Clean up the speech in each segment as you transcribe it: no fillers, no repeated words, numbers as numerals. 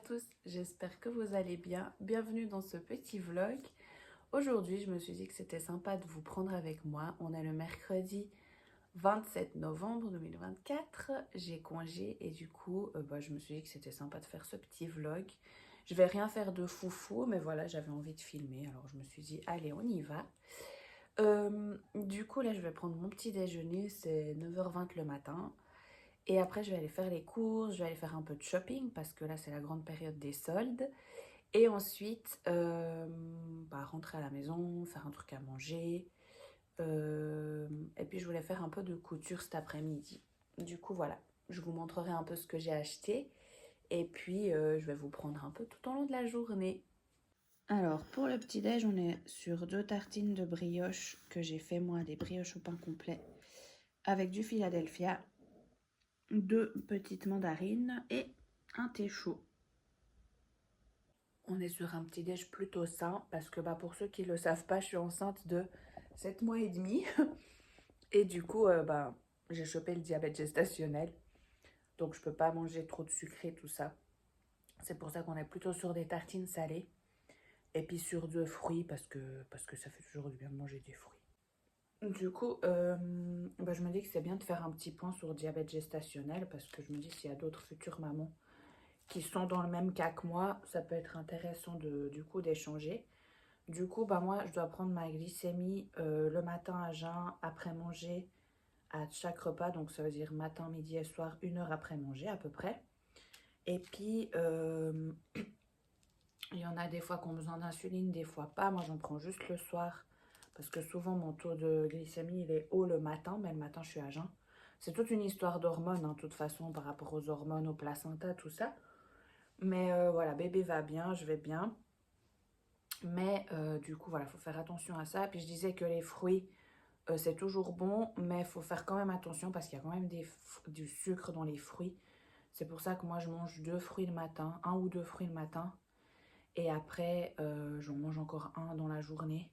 tous, j'espère que vous allez bien. Bienvenue dans ce petit vlog. Aujourd'hui, je me suis dit que c'était sympa de vous prendre avec moi. On est le mercredi 27 novembre 2024. J'ai congé et du coup, je me suis dit que c'était sympa de faire ce petit vlog. Je vais rien faire de foufou, mais voilà, j'avais envie de filmer. Alors je me suis dit, allez, on y va. Du coup, là, je vais prendre mon petit déjeuner. C'est 9h20 le matin. Et après, je vais aller faire les courses, je vais aller faire un peu de shopping parce que là, c'est la grande période des soldes. Et ensuite, rentrer à la maison, faire un truc à manger. Et puis, je voulais faire un peu de couture cet après-midi. Du coup, voilà, je vous montrerai un peu ce que j'ai acheté. Et puis, je vais vous prendre un peu tout au long de la journée. Alors, pour le petit-déj, on est sur 2 tartines de brioche que j'ai fait moi, des brioches au pain complet, avec du Philadelphia, 2 petites mandarines et un thé chaud. On est sur un petit déj plutôt sain parce que pour ceux qui ne le savent pas, je suis enceinte de 7 mois et demi. Et du coup, j'ai chopé le diabète gestationnel. Donc je peux pas manger trop de sucré, tout ça. C'est pour ça qu'on est plutôt sur des tartines salées. Et puis sur 2 fruits parce que ça fait toujours du bien de manger des fruits. Du coup, je me dis que c'est bien de faire un petit point sur le diabète gestationnel parce que je me dis s'il y a d'autres futures mamans qui sont dans le même cas que moi, ça peut être intéressant d'échanger. Du coup, moi, je dois prendre ma glycémie le matin à jeun, après manger, à chaque repas. Donc, ça veut dire matin, midi et soir, 1 heure après manger à peu près. Et puis, il y en a des fois qui ont besoin d'insuline, des fois pas. Moi, j'en prends juste le soir. Parce que souvent, mon taux de glycémie, il est haut le matin. Mais le matin, je suis à jeun. C'est toute une histoire d'hormones, de toute façon, par rapport aux hormones, au placenta, tout ça. Mais voilà, bébé va bien, je vais bien. Mais du coup, voilà, il faut faire attention à ça. Puis je disais que les fruits, c'est toujours bon, mais il faut faire quand même attention parce qu'il y a quand même du sucre dans les fruits. C'est pour ça que moi, je mange 2 fruits le matin, 1 ou 2 fruits le matin. Et après, j'en mange encore un dans la journée.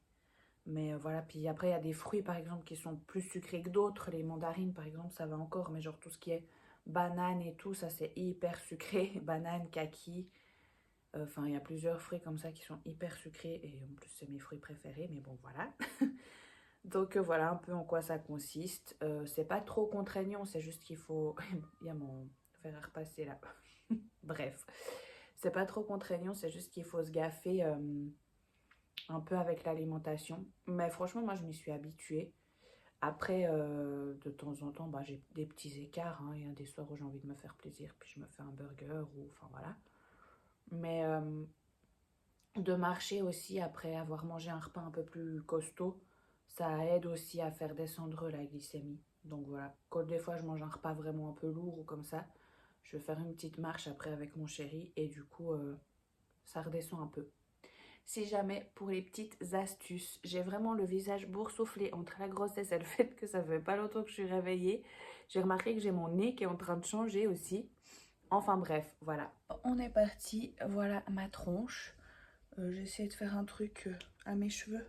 Mais voilà, puis après, il y a des fruits, par exemple, qui sont plus sucrés que d'autres. Les mandarines, par exemple, ça va encore. Mais genre tout ce qui est banane et tout, ça, c'est hyper sucré. Banane, kaki. Enfin, il y a plusieurs fruits comme ça qui sont hyper sucrés et en plus c'est mes fruits préférés, mais bon voilà. Donc voilà un peu en quoi ça consiste. C'est pas trop contraignant, c'est juste qu'il faut... Il y a mon fer à repasser là. Bref, c'est pas trop contraignant, c'est juste qu'il faut se gaffer un peu avec l'alimentation. Mais franchement, moi je m'y suis habituée. Après, de temps en temps, j'ai des petits écarts, hein. Il y a des soirs où j'ai envie de me faire plaisir, puis je me fais un burger ou... Enfin voilà. Mais de marcher aussi après avoir mangé un repas un peu plus costaud, ça aide aussi à faire descendre la glycémie. Donc voilà, quand des fois je mange un repas vraiment un peu lourd ou comme ça, je vais faire une petite marche après avec mon chéri et du coup ça redescend un peu. Si jamais, pour les petites astuces, j'ai vraiment le visage boursouflé entre la grossesse et le fait que ça fait pas longtemps que je suis réveillée, j'ai remarqué que j'ai mon nez qui est en train de changer aussi. Enfin bref, voilà. On est parti, voilà ma tronche. J'ai essayé de faire un truc à mes cheveux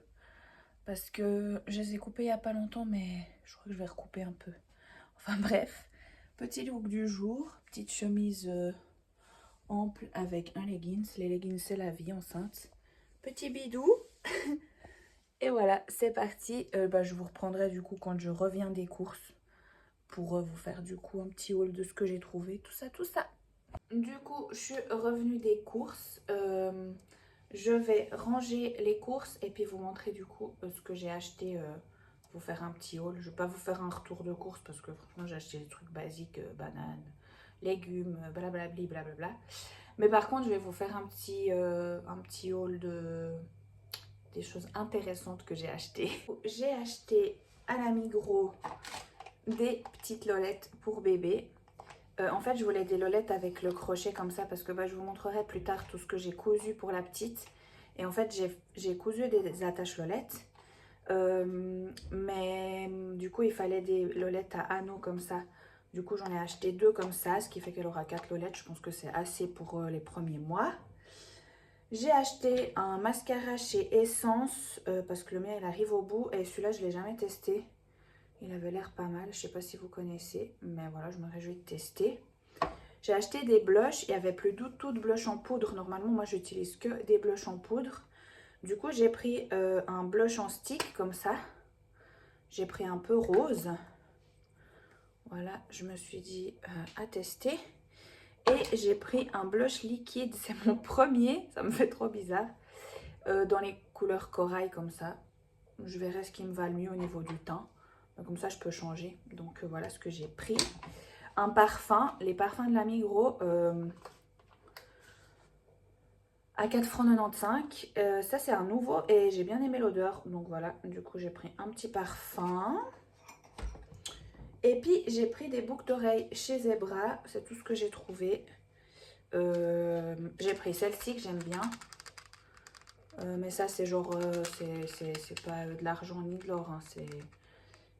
parce que je les ai coupés il n'y a pas longtemps, mais je crois que je vais recouper un peu. Enfin bref, petit look du jour, petite chemise ample avec un leggings. Les leggings, c'est la vie enceinte. Petit bidou. Et voilà, c'est parti. Je vous reprendrai du coup quand je reviens des courses pour vous faire du coup un petit haul de ce que j'ai trouvé, tout ça, tout ça. Du coup, je suis revenue des courses. Je vais ranger les courses et puis vous montrer du coup ce que j'ai acheté, vous faire un petit haul. Je ne vais pas vous faire un retour de courses parce que franchement j'ai acheté des trucs basiques, bananes, légumes, blablabli, blablabla. Mais par contre je vais vous faire un petit haul des choses intéressantes que j'ai achetées. J'ai acheté à la Migros des petites lolettes pour bébé. En fait, je voulais des lolettes avec le crochet comme ça parce que je vous montrerai plus tard tout ce que j'ai cousu pour la petite. Et en fait, j'ai cousu des attaches lolettes. Mais du coup, il fallait des lolettes à anneaux comme ça. Du coup, j'en ai acheté 2 comme ça, ce qui fait qu'elle aura 4 lolettes. Je pense que c'est assez pour les premiers mois. J'ai acheté un mascara chez Essence parce que le mien, il arrive au bout. Et celui-là, je ne l'ai jamais testé. Il avait l'air pas mal. Je ne sais pas si vous connaissez, mais voilà, je me réjouis de tester. J'ai acheté des blushs, il n'y avait plus du tout de blush en poudre. Normalement, moi, j'utilise que des blushs en poudre. Du coup, j'ai pris un blush en stick comme ça. J'ai pris un peu rose. Voilà, je me suis dit à tester. Et j'ai pris un blush liquide, c'est mon premier, ça me fait trop bizarre. Dans les couleurs corail comme ça. Je verrai ce qui me va le mieux au niveau du teint. Comme ça, je peux changer. Donc voilà ce que j'ai pris. Un parfum, les parfums de la Migros à 4,95 €. Ça, c'est un nouveau et j'ai bien aimé l'odeur. Donc voilà, du coup, j'ai pris un petit parfum. Et puis, j'ai pris des boucles d'oreilles chez Zebra. C'est tout ce que j'ai trouvé. J'ai pris celle-ci que j'aime bien. Mais ça, c'est genre, c'est pas de l'argent ni de l'or. Hein, c'est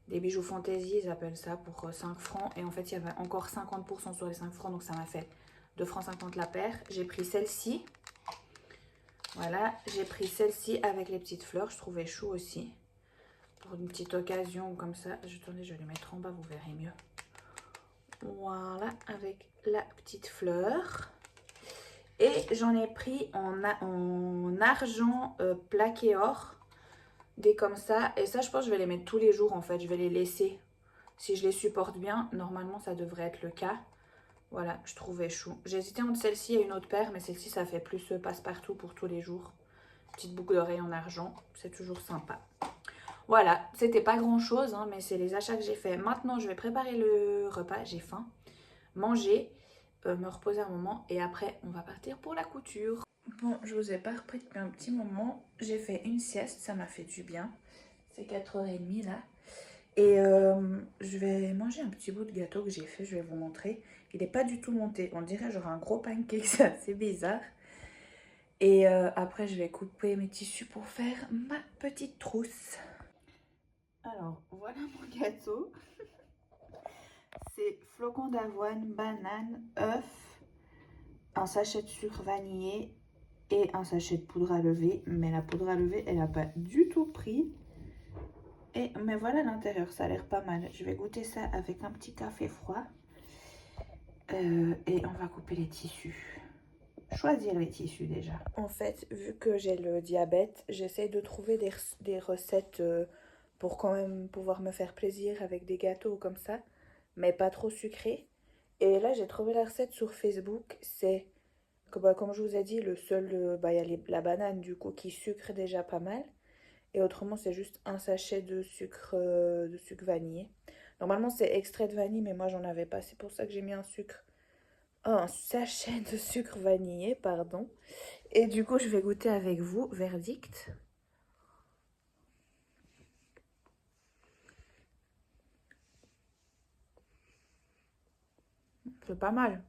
des bijoux fantaisie, ils appellent ça, pour 5 francs. Et en fait, il y avait encore 50% sur les 5 francs. Donc, ça m'a fait 2,50 € la paire. J'ai pris celle-ci. Voilà, j'ai pris celle-ci avec les petites fleurs. Je trouvais chou aussi. Pour une petite occasion comme ça. Attendez, je vais les mettre en bas, vous verrez mieux. Voilà, avec la petite fleur. Et j'en ai pris en argent plaqué or. Des comme ça. Et ça, je pense que je vais les mettre tous les jours en fait. Je vais les laisser. Si je les supporte bien, normalement, ça devrait être le cas. Voilà, je trouvais chou. J'ai hésité entre celle-ci et une autre paire, mais celle-ci, ça fait plus passe-partout pour tous les jours. Petite boucle d'oreille en argent, c'est toujours sympa. Voilà, c'était pas grand-chose, hein, mais c'est les achats que j'ai fait. Maintenant, je vais préparer le repas, j'ai faim. Manger, me reposer un moment et après, on va partir pour la couture. Bon, je vous ai pas repris depuis un petit moment. J'ai fait une sieste, ça m'a fait du bien. C'est 4h30 là. Et je vais manger un petit bout de gâteau que j'ai fait, je vais vous montrer. Il n'est pas du tout monté, on dirait genre un gros pancake, c'est assez bizarre. Et après je vais couper mes tissus pour faire ma petite trousse. Alors voilà mon gâteau. C'est flocons d'avoine, banane, œuf, un sachet de sucre vanillé et un sachet de poudre à lever. Mais la poudre à lever, elle n'a pas du tout pris. Mais voilà l'intérieur, ça a l'air pas mal. Je vais goûter ça avec un petit café froid. Et on va couper les tissus. Choisir les tissus déjà. En fait, vu que j'ai le diabète, j'essaie de trouver des recettes pour quand même pouvoir me faire plaisir avec des gâteaux comme ça, mais pas trop sucrés. Et là, j'ai trouvé la recette sur Facebook. C'est, comme je vous ai dit, le seul, il y a la banane du coup qui sucre déjà pas mal. Et autrement, c'est juste un sachet de sucre vanillé. Normalement, c'est extrait de vanille, mais moi, j'en avais pas. C'est pour ça que j'ai mis un sucre. Oh, un sachet de sucre vanillé, pardon. Et du coup, je vais goûter avec vous. Verdict. C'est pas mal.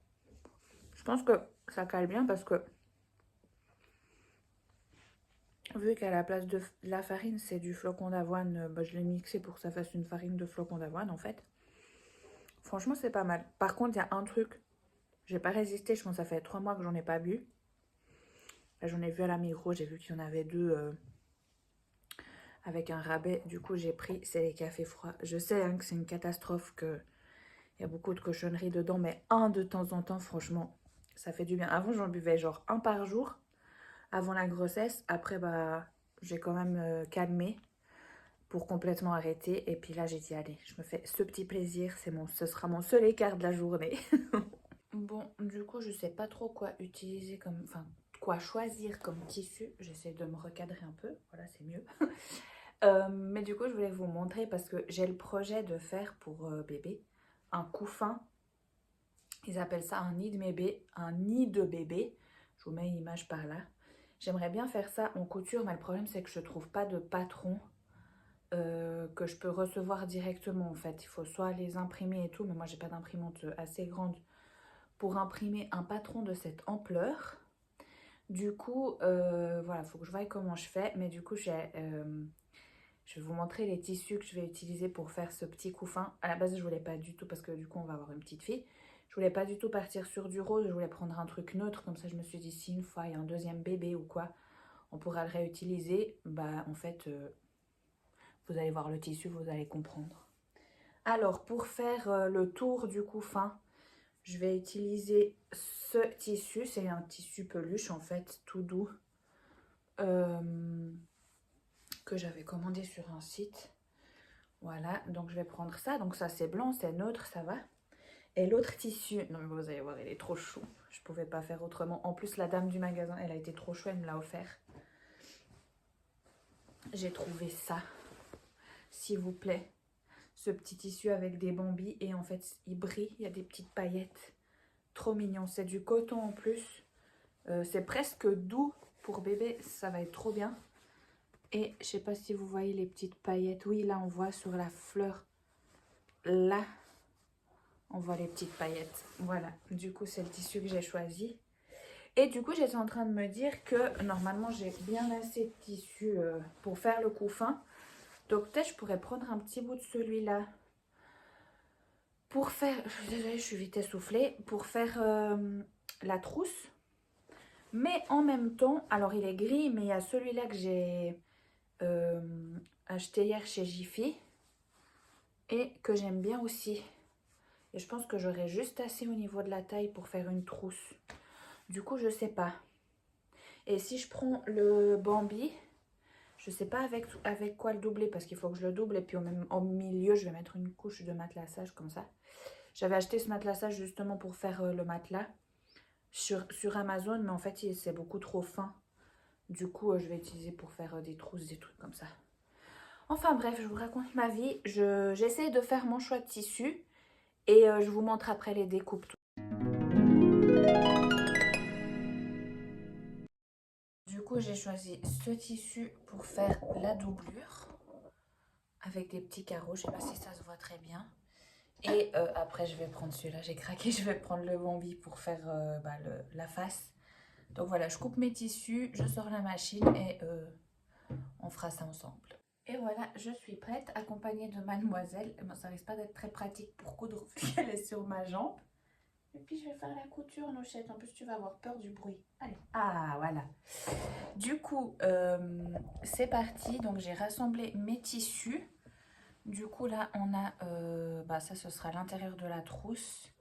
Je pense que ça cale bien parce que vu qu'à la place de la farine, c'est du flocon d'avoine, je l'ai mixé pour que ça fasse une farine de flocon d'avoine en fait. Franchement, c'est pas mal. Par contre, il y a un truc, j'ai pas résisté, je pense que ça fait 3 mois que j'en ai pas bu. Là, j'en ai vu à la Migros, j'ai vu qu'il y en avait deux avec un rabais. Du coup, j'ai pris, c'est les cafés froids. Je sais hein, que c'est une catastrophe, qu'il y a beaucoup de cochonneries dedans, mais un de temps en temps, franchement, ça fait du bien. Avant, j'en buvais genre un par jour, avant la grossesse. Après, j'ai quand même calmé pour complètement arrêter. Et puis là, j'ai dit, allez, je me fais ce petit plaisir. Ce sera mon seul écart de la journée. Bon, du coup, je sais pas trop quoi utiliser comme... Enfin, quoi choisir comme tissu. J'essaie de me recadrer un peu. Voilà, c'est mieux. Mais du coup, je voulais vous montrer parce que j'ai le projet de faire pour bébé un couffin. Ils appellent ça un nid de bébé. Je vous mets une image par là. J'aimerais bien faire ça en couture, mais le problème c'est que je trouve pas de patron que je peux recevoir directement en fait. Il faut soit les imprimer et tout, mais moi j'ai pas d'imprimante assez grande pour imprimer un patron de cette ampleur. Du coup, voilà, il faut que je voie comment je fais. Mais du coup, je vais vous montrer les tissus que je vais utiliser pour faire ce petit couffin. À la base, je voulais pas du tout, parce que du coup, on va avoir une petite fille. Je voulais pas du tout partir sur du rose, je voulais prendre un truc neutre. Comme ça, je me suis dit, si une fois il y a un deuxième bébé ou quoi, on pourra le réutiliser. En fait, vous allez voir le tissu, vous allez comprendre. Alors, pour faire le tour du couffin, Je vais utiliser ce tissu, c'est un tissu peluche en fait, tout doux, que j'avais commandé sur un site. Voilà, donc je vais prendre ça. Donc ça c'est blanc, c'est neutre, ça va. Et l'autre tissu, non mais vous allez voir, il est trop chou. Je pouvais pas faire autrement. En plus, la dame du magasin, elle a été trop chou, elle me l'a offert. J'ai trouvé ça, s'il vous plaît. Ce petit tissu avec des bambis et en fait, il brille, il y a des petites paillettes. Trop mignon, c'est du coton en plus. C'est presque doux pour bébé, ça va être trop bien. Et je sais pas si vous voyez les petites paillettes. Oui, là on voit sur la fleur. Là, on voit les petites paillettes. Voilà, du coup c'est le tissu que j'ai choisi. Et du coup j'étais en train de me dire que normalement j'ai bien assez de tissu pour faire le couffin. Donc peut-être je pourrais prendre un petit bout de celui-là. Pour faire, je suis désolée, je suis vite essoufflée. Pour faire la trousse. Mais en même temps, alors il est gris, mais il y a celui-là que j'ai acheté hier chez Jiffy. Et que j'aime bien aussi. Et je pense que j'aurai juste assez au niveau de la taille pour faire une trousse. Du coup, je sais pas. Et si je prends le Bambi, je sais pas avec quoi le doubler. Parce qu'il faut que je le double. Et puis au milieu, je vais mettre une couche de matelassage comme ça. J'avais acheté ce matelassage justement pour faire le matelas sur Amazon. Mais en fait, c'est beaucoup trop fin. Du coup, je vais utiliser pour faire des trousses, des trucs comme ça. Enfin bref, je vous raconte ma vie. J'essaie de faire mon choix de tissu. Et je vous montre après les découpes. Du coup, j'ai choisi ce tissu pour faire la doublure. Avec des petits carreaux. Je sais pas si ça se voit très bien. Et après, je vais prendre celui-là. J'ai craqué. Je vais prendre le Bambi pour faire la face. Donc voilà, je coupe mes tissus. Je sors la machine et on fera ça ensemble. Et voilà, je suis prête, accompagnée de mademoiselle. Bon, ça risque pas d'être très pratique pour coudre vu qu'elle est sur ma jambe. Et puis je vais faire la couture, Nochette. En plus, tu vas avoir peur du bruit. Allez. Ah, voilà. Du coup, c'est parti. Donc, j'ai rassemblé mes tissus. Du coup, là, on a... ça, ce sera l'intérieur de la trousse.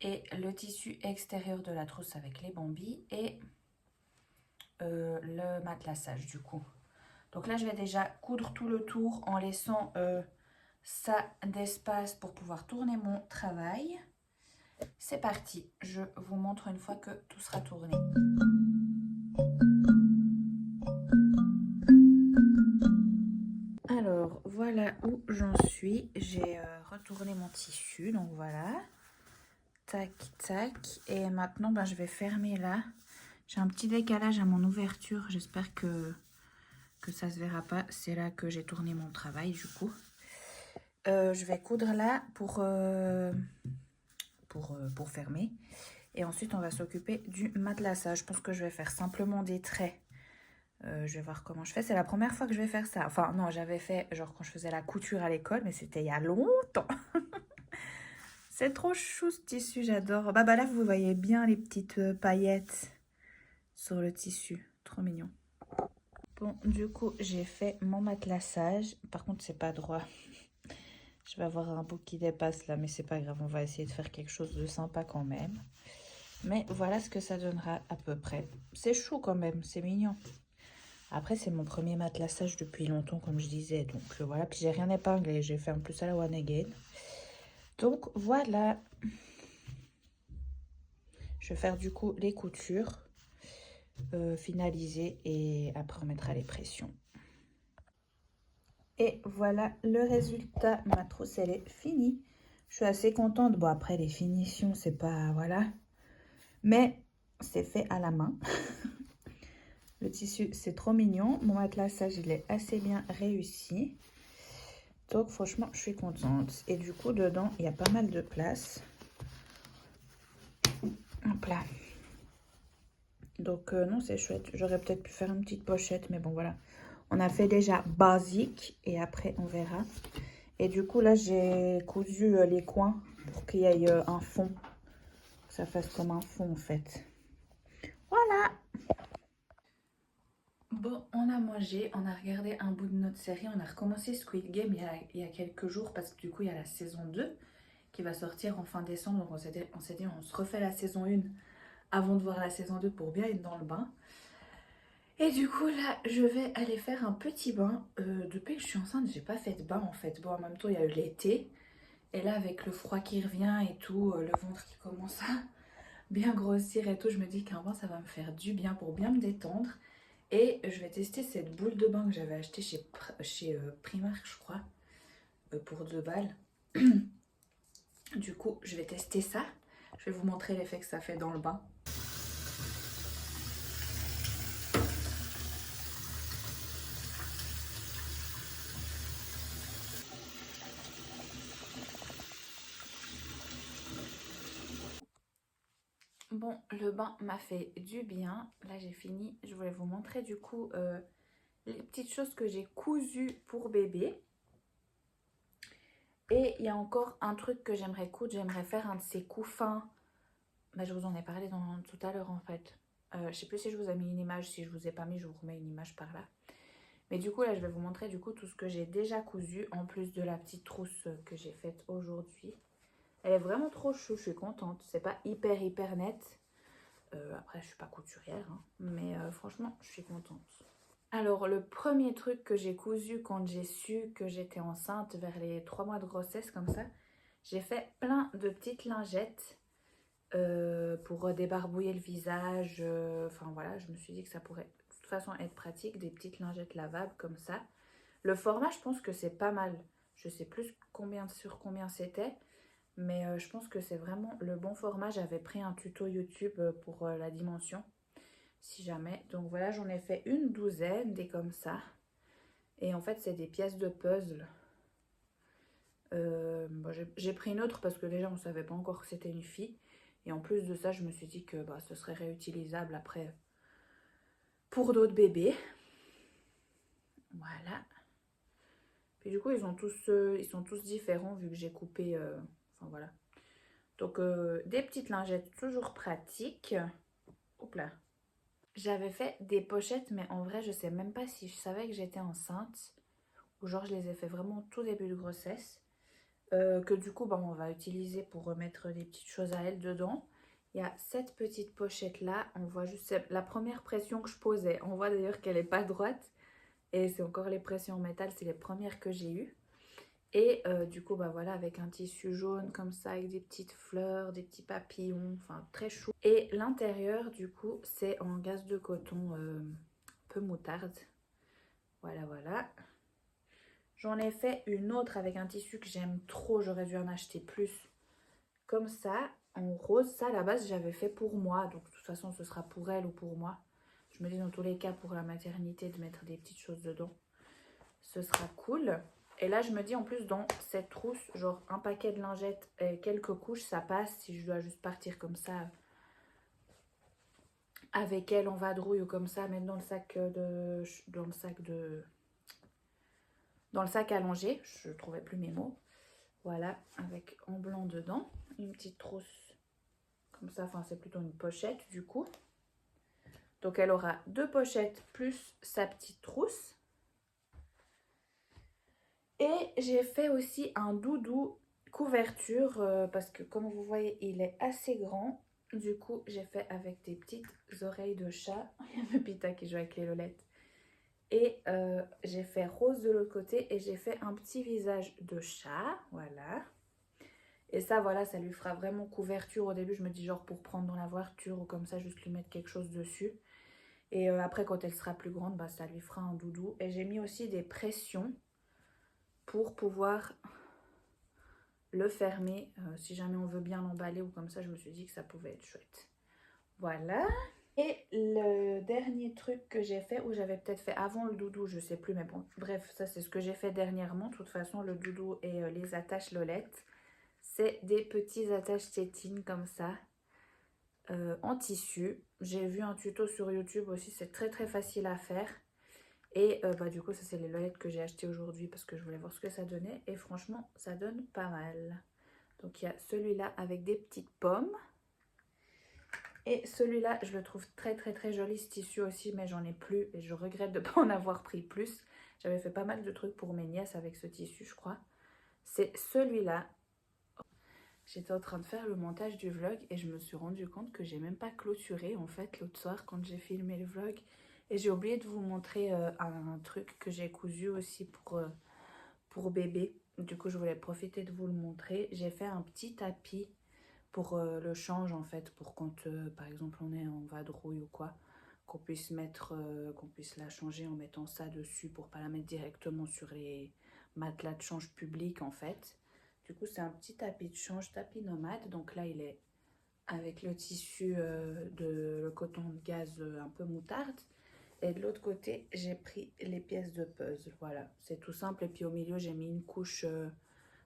Et le tissu extérieur de la trousse avec les bambis. Et le matelassage, du coup. Donc là, je vais déjà coudre tout le tour en laissant ça d'espace pour pouvoir tourner mon travail. C'est parti, je vous montre une fois que tout sera tourné. Alors, voilà où j'en suis. J'ai retourné mon tissu, donc voilà. Tac, tac. Et maintenant, je vais fermer là. J'ai un petit décalage à mon ouverture. J'espère que ça se verra pas. C'est là que j'ai tourné mon travail, du coup. Je vais coudre là pour fermer. Et ensuite, on va s'occuper du matelassage. Je pense que je vais faire simplement des traits. Je vais voir comment je fais. C'est la première fois que je vais faire ça. Enfin, non, j'avais fait genre quand je faisais la couture à l'école, mais c'était il y a longtemps. C'est trop chou ce tissu, j'adore. Bah là, vous voyez bien les petites paillettes sur le tissu. Trop mignon. Bon, du coup, j'ai fait mon matelassage. Par contre, c'est pas droit. Je vais avoir un bout qui dépasse là, mais c'est pas grave. On va essayer de faire quelque chose de sympa quand même. Mais voilà ce que ça donnera à peu près. C'est chou quand même, c'est mignon. Après, c'est mon premier matelassage depuis longtemps, comme je disais. Donc voilà, puis j'ai rien épinglé. J'ai fait en plus à la One Again. Donc voilà. Je vais faire du coup les coutures. Finaliser et après on mettra les pressions. Et voilà le résultat. Ma trousse, elle est finie. Je suis assez contente. Bon, après, les finitions, c'est pas... Voilà. Mais c'est fait à la main. Le tissu, c'est trop mignon. Mon matelassage, il est assez bien réussi. Donc, franchement, je suis contente. Et du coup, dedans, il y a pas mal de place. Hop là. Donc, non, c'est chouette. J'aurais peut-être pu faire une petite pochette, mais bon, voilà. On a fait déjà basique et après, on verra. Et du coup, là, j'ai cousu les coins pour qu'il y ait un fond. Que ça fasse comme un fond, en fait. Voilà. Bon, on a mangé, on a regardé un bout de notre série. On a recommencé Squid Game il y a quelques jours parce que du coup, il y a la saison 2 qui qui va sortir en fin décembre. Donc on s'est dit on se refait la saison 1 avant de voir la saison 2 pour bien être dans le bain. Et du coup là je vais aller faire un petit bain. Depuis que je suis enceinte j'ai pas fait de bain en fait. Bon en même temps il y a eu l'été. Et là avec le froid qui revient et tout, le ventre qui commence à bien grossir et tout, je me dis qu'un bain ça va me faire du bien pour bien me détendre. Et je vais tester cette boule de bain que j'avais achetée chez Primark je crois, pour 2 balles. Du coup je vais tester ça. Je vais vous montrer l'effet que ça fait dans le bain. Bon, le bain m'a fait du bien. Là, j'ai fini. Je voulais vous montrer du coup les petites choses que j'ai cousues pour bébé. Et il y a encore un truc que j'aimerais coudre. J'aimerais faire un de ces couffins. Bah, je vous en ai parlé tout à l'heure en fait. Je sais plus si je vous ai mis une image. Si je vous ai pas mis, je vous remets une image par là. Mais du coup, là, je vais vous montrer du coup tout ce que j'ai déjà cousu. En plus de la petite trousse que j'ai faite aujourd'hui. Elle est vraiment trop chou. Je suis contente. C'est pas hyper net. Après, je suis pas couturière, hein, mais franchement, je suis contente. Alors, le premier truc que j'ai cousu quand j'ai su que j'étais enceinte, vers les 3 mois de grossesse, comme ça, j'ai fait plein de petites lingettes pour débarbouiller le visage. Enfin, voilà, je me suis dit que ça pourrait de toute façon être pratique, des petites lingettes lavables comme ça. Le format, je pense que c'est pas mal. Je sais plus sur combien c'était. Mais je pense que c'est vraiment le bon format. J'avais pris un tuto YouTube pour la dimension, si jamais. Donc voilà, j'en ai fait une douzaine, des comme ça. Et en fait, c'est des pièces de puzzle. Bon, j'ai pris une autre parce que déjà, on ne savait pas encore que c'était une fille. Et en plus de ça, je me suis dit que bah, ce serait réutilisable après pour d'autres bébés. Voilà. Puis du coup, ils sont tous différents vu que j'ai coupé... enfin voilà. Donc, des petites lingettes toujours pratiques. Hop là. J'avais fait des pochettes, mais en vrai, je sais même pas si je savais que j'étais enceinte. Ou genre, je les ai fait vraiment tout début de grossesse. Que du coup, bah, on va utiliser pour remettre des petites choses à elle dedans. Il y a cette petite pochette là. On voit juste la première pression que je posais. On voit d'ailleurs qu'elle n'est pas droite. Et c'est encore les pressions en métal. C'est les premières que j'ai eues. Et du coup, bah voilà, avec un tissu jaune comme ça, avec des petites fleurs, des petits papillons, enfin très chou. Et l'intérieur, du coup, c'est en gaze de coton un peu moutarde. Voilà, voilà. J'en ai fait une autre avec un tissu que j'aime trop, j'aurais dû en acheter plus. Comme ça, en rose. Ça, à la base, j'avais fait pour moi. Donc, de toute façon, ce sera pour elle ou pour moi. Je me dis, dans tous les cas, pour la maternité, de mettre des petites choses dedans. Ce sera cool. Et là, je me dis, en plus, dans cette trousse, genre un paquet de lingettes et quelques couches, ça passe si je dois juste partir comme ça avec elle en vadrouille ou comme ça, mettre dans le sac dans le sac à langer. Je trouvais plus mes mots. Voilà, avec en blanc dedans. Une petite trousse comme ça, enfin c'est plutôt une pochette du coup. Donc elle aura 2 pochettes plus sa petite trousse. Et j'ai fait aussi un doudou couverture parce que comme vous voyez il est assez grand. Du coup j'ai fait avec des petites oreilles de chat. Il y a Pepita qui joue avec les lolettes. Et j'ai fait rose de l'autre côté et j'ai fait un petit visage de chat, voilà. Et ça voilà, ça lui fera vraiment couverture. Au début je me dis genre pour prendre dans la voiture ou comme ça, juste lui mettre quelque chose dessus. Et après quand elle sera plus grande, bah, ça lui fera un doudou. Et j'ai mis aussi des pressions pour pouvoir le fermer si jamais on veut bien l'emballer ou comme ça. Je me suis dit que ça pouvait être chouette. Voilà. Et le dernier truc que j'ai fait, ou j'avais peut-être fait avant le doudou, je sais plus, mais bon, bref, ça c'est ce que j'ai fait dernièrement. De toute façon, le doudou et les attaches lolettes, c'est des petits attaches tétines comme ça, en tissu. J'ai vu un tuto sur YouTube aussi, c'est très facile à faire. Et bah du coup, ça c'est les lolettes que j'ai achetées aujourd'hui parce que je voulais voir ce que ça donnait. Et franchement, ça donne pas mal. Donc il y a celui-là avec des petites pommes. Et celui-là, je le trouve très joli ce tissu aussi, mais j'en ai plus et je regrette de ne pas en avoir pris plus. J'avais fait pas mal de trucs pour mes nièces avec ce tissu, je crois. C'est celui-là. J'étais en train de faire le montage du vlog et je me suis rendu compte que j'ai même pas clôturé en fait l'autre soir quand j'ai filmé le vlog. Et j'ai oublié de vous montrer un truc que j'ai cousu aussi pour bébé. Du coup je voulais profiter de vous le montrer. J'ai fait un petit tapis pour le change en fait, pour quand par exemple on est en vadrouille ou quoi, qu'on puisse mettre, qu'on puisse la changer en mettant ça dessus pour pas la mettre directement sur les matelas de change public en fait. Du coup c'est un petit tapis de change, tapis nomade, donc là il est avec le tissu de le coton de gaze un peu moutarde. Et de l'autre côté, j'ai pris les pièces de puzzle. Voilà, c'est tout simple. Et puis au milieu, j'ai mis une couche.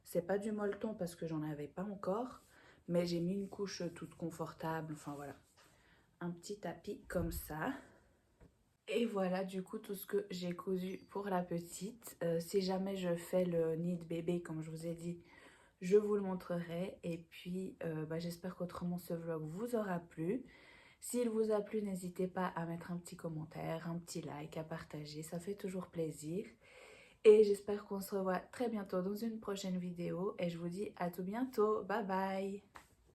C'est pas du molleton parce que j'en avais pas encore. Mais j'ai mis une couche toute confortable. Enfin voilà, un petit tapis comme ça. Et voilà du coup tout ce que j'ai cousu pour la petite. Si jamais je fais le nid de bébé, comme je vous ai dit, je vous le montrerai. Et puis j'espère qu'autrement ce vlog vous aura plu. S'il vous a plu, n'hésitez pas à mettre un petit commentaire, un petit like, à partager, ça fait toujours plaisir. Et j'espère qu'on se revoit très bientôt dans une prochaine vidéo et je vous dis à tout bientôt, bye bye!